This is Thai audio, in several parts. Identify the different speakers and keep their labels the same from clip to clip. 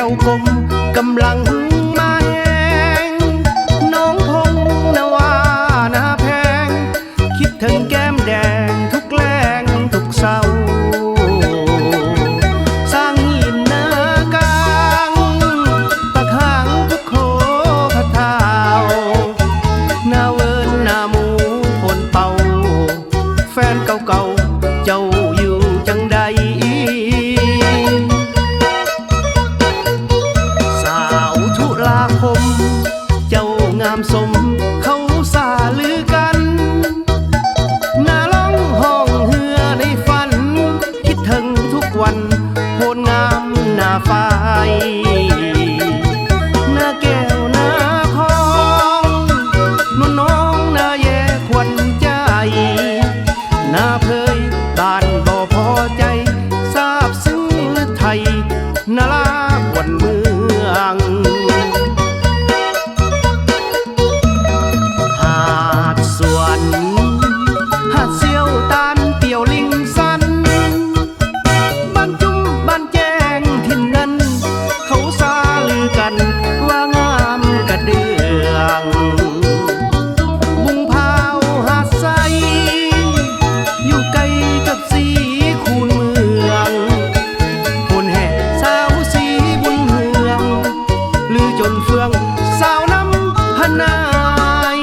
Speaker 1: วกลมกำลังมาแหงน้องพงนาวานาแพงคิดถึงแก้มแดงทุกแรงทุกเศร้าสร้างหินนากลางตะข้างทุกโคพะเท้านาเวินนาหมูคนเป่าแฟนเก่าๆเจ้าอยู่จังใดสาวธุลาคมเจ้างามสมเขาสาลือกันนาร้องห้องเหือในฝันคิดถึงทุกวันโพนงามนาฟ้ายนาแก้วนาคองนุ่นน้องนาแย่ควันใจนาเพยบ้านบ่พอใจทราบซึ้งลึกไทยนาลาวันเมืองหาดสวนหาดเสียวตานเปี่ยวลิงสันบ้านจุ้มบ้านแจ้งถิ่นนั้นเขาซาลือกันว่างามกระเดืองบุงพาวหาดไซอยู่ไกลกับสีคูนเมืองพนแห่สาวสีบุญเฮืองลือจนเฟืองสาวน้ำพนาย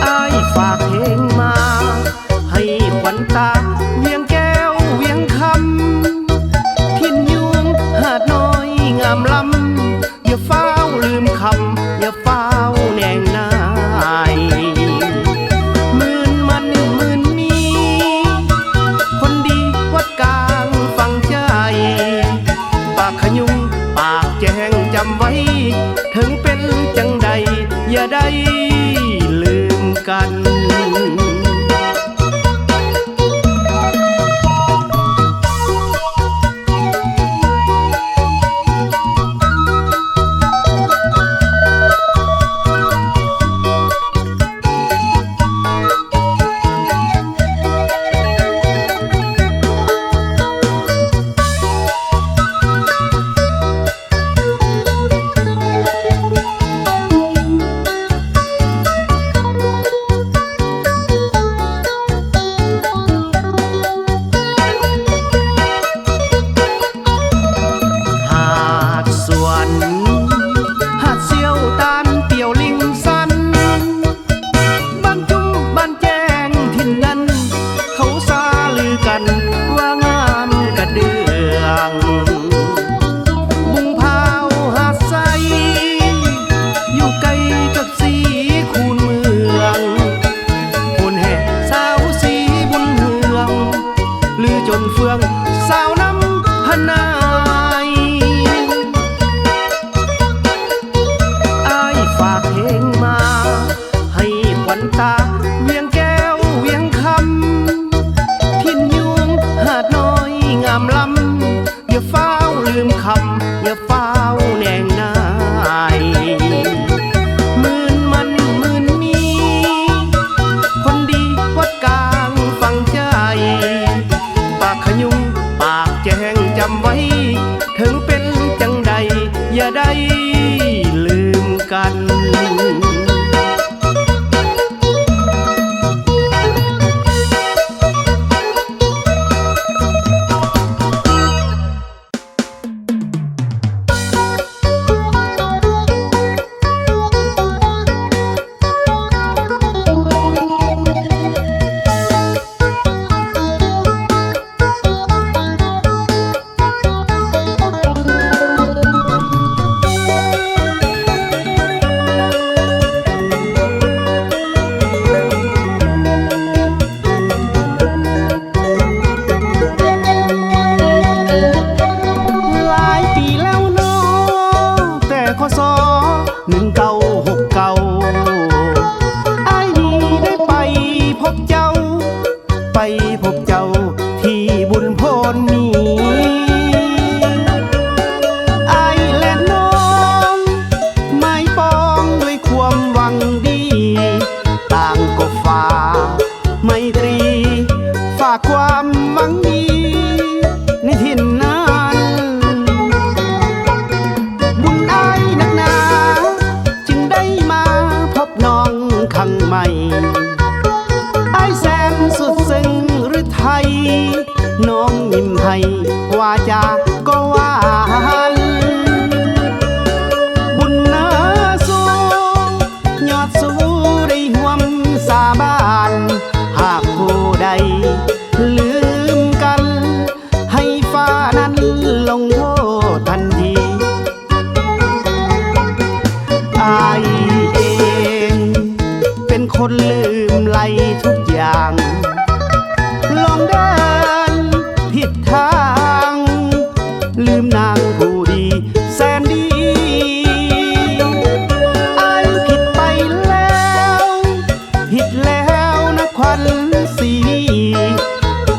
Speaker 1: อายฝากเพลงมาให้ขวัญตาเวียงแก้วเวียงคำทินยุงหาดน้อยงามลำอย่าเฝ้าลืมคำอย่าเฝ้าแนงนายมื่นมันมื่นมีคนดีวัดกลางฟังใจปากขยุงปากแจงจำไว้ถึงเป็นจังใดอย่าได้ลืมกันหาดเสียวตานเปี่ยวลิงสันบ้านจุ้มบ้านแจ้งถิ่นนั้นเขาซาลือกันว่างามกระเดืองบุงพาวหาดไซอยู่ไกลกับสีคูนเมืองพนแห่สาวสีบุญเฮืองลือจนเฟืองสาวน้ำพนายฝากเพลงมาให้ขวัญตาเวียงแก้วเวียงคำทินยุงหาดน้อยงามลำอย่าเฝ้าลืมคำอย่าเฝ้าแนงนายมื่นมันมื่นมีคนดีวัดกลางฟังใจปากขยุงปากแจงจำไว้ถึงเป็นจังใดอย่าได้ลืมกันไปพบเจ้าที่บุญโพนมีไอและน้องไม่ปองด้วยความหวังดีต่างก็ฝ่าไมตรีฝากความหวังดีในถิ่น วาจาก็หวานบุญนาสูงยอดสูได้ห่วมสาบานหากผู้ใดลืมกันให้ฟ้านั้นลงโทษทันทีอายเองเป็นคนลืมไหลทุกอย่างลองเดินผิดทางลืมนางผู้ดีแสนดีอายผิดไปแล้วผิดแล้วนะควันสี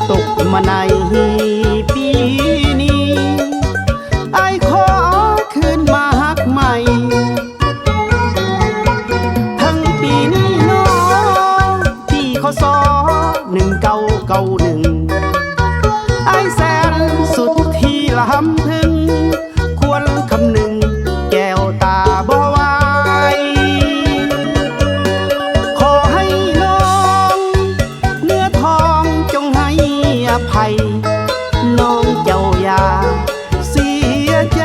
Speaker 1: ตกมาในปีนี้อายขอคืนมาฮักใหม่ทั้งปีนี้น้องปีคศ1991อายแสนสุดที่ลำพึงควรคำนึงแก้วตาบ่ไหวขอให้น้องเนื้อทองจงให้อภัยน้องเจ้าอย่าเสียใจ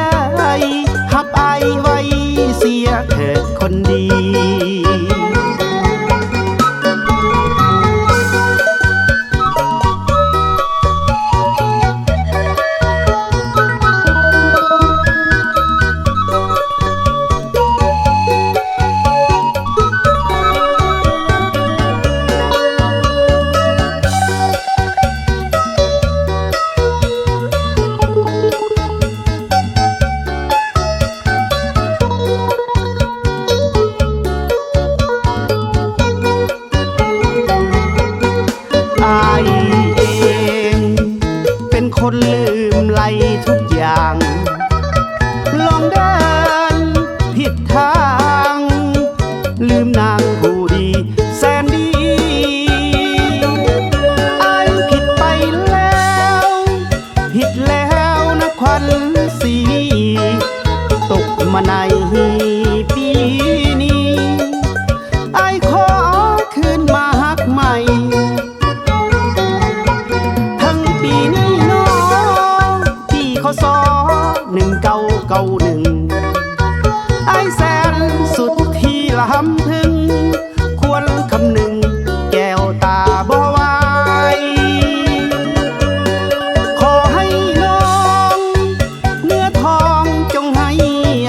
Speaker 1: หับอายไว้เสียเถิดคนดีอายเองเป็นคนลืมไหลทุกอย่างลองเดินผิดทางลืมนางผู้ดีแสนดีอายผิดไปแล้วผิดแล้วนะควันสีตกมาในปีนี้อายขอคืนมาฮักใหม่ปีนี้น้องปีคศ1991อายแสนสุดที่ลำพึงควรคำนึงแก้วตาบ่ไหวขอให้น้องเนื้อทองจงให้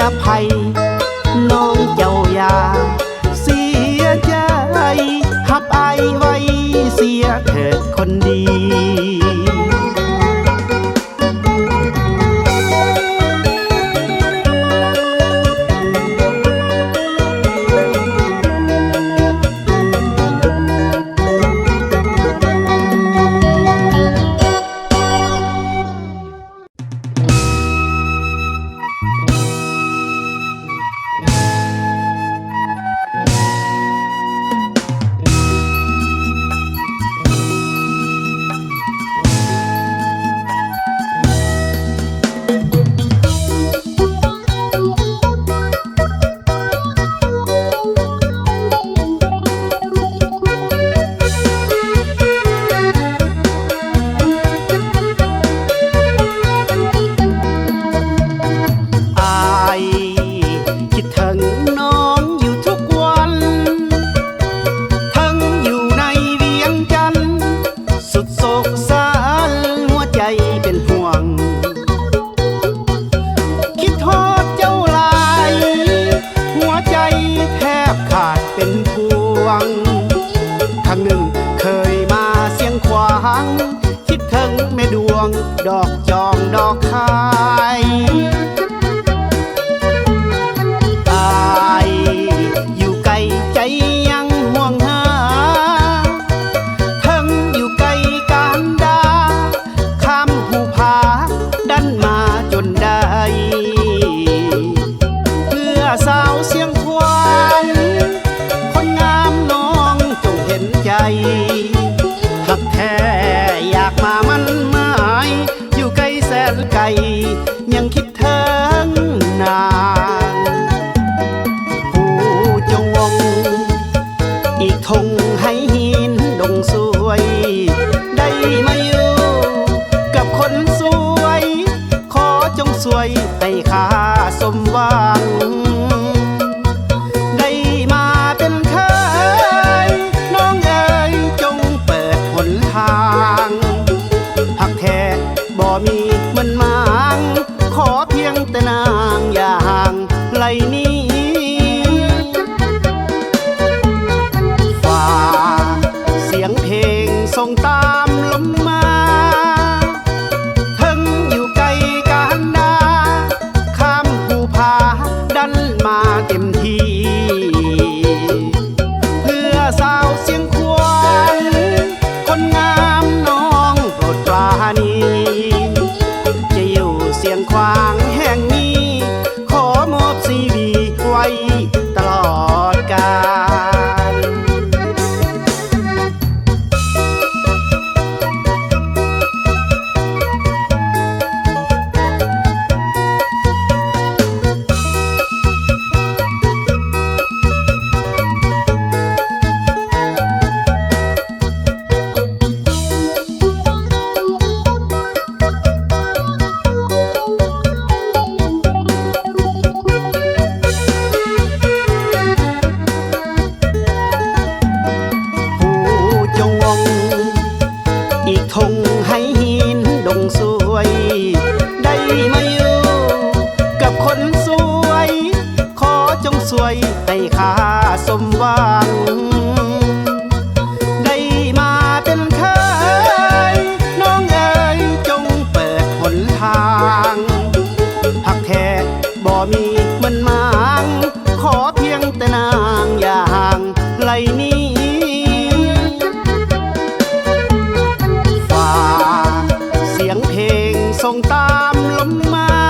Speaker 1: อภัยน้องเจ้าอย่าเสียใจหับอายไว้เสียเถิดคนดีดอกจองดอกคายอายอยู่ไกลใจยังห่วงหาทั้งอยู่ไกลการดาข้ามภูผาดันมาจนได้เพื่อสาวเสียงควายคนงามน้องจงเห็นใจหักแท้อยากมามันหมายอยู่ไกลแสนไกลยังคิดถึงนางผู้จงวงอีกทงให้หินดงสวยได้มาอยู่กับคนสวย วยให้ข้าสมหวังได้มาเป็นเคยน้องเอ๋ยจงเปิดหนทางหักแท้บ่มีเหมือนมางขอเพียงแต่นางอย่าห่างไกลนี้ฝ่าเสียงเพลงส่งตามลมมาถึงอยู่ไกลกันดาข้ามภูผาดันมาเต็มที่เพื่อสาวเสียงควรคนงามน้องโปรดปราณีจะอยู่เสียงควางแห่งนี้ขอมอบซีวีไว้ตลอดกาลอีกทงให้หินดงสวยได้มาอยู่กับคนสวยขอจงสวยให้ข้าสมหวังได้มาเป็นเคยน้องเอ๋ยจงเปิดหนทางหักแท้บ่มีเหมือนมางขอเพียงแต่นางอย่าห่างไกลนี้เสียงเพลงส่งตามลมมา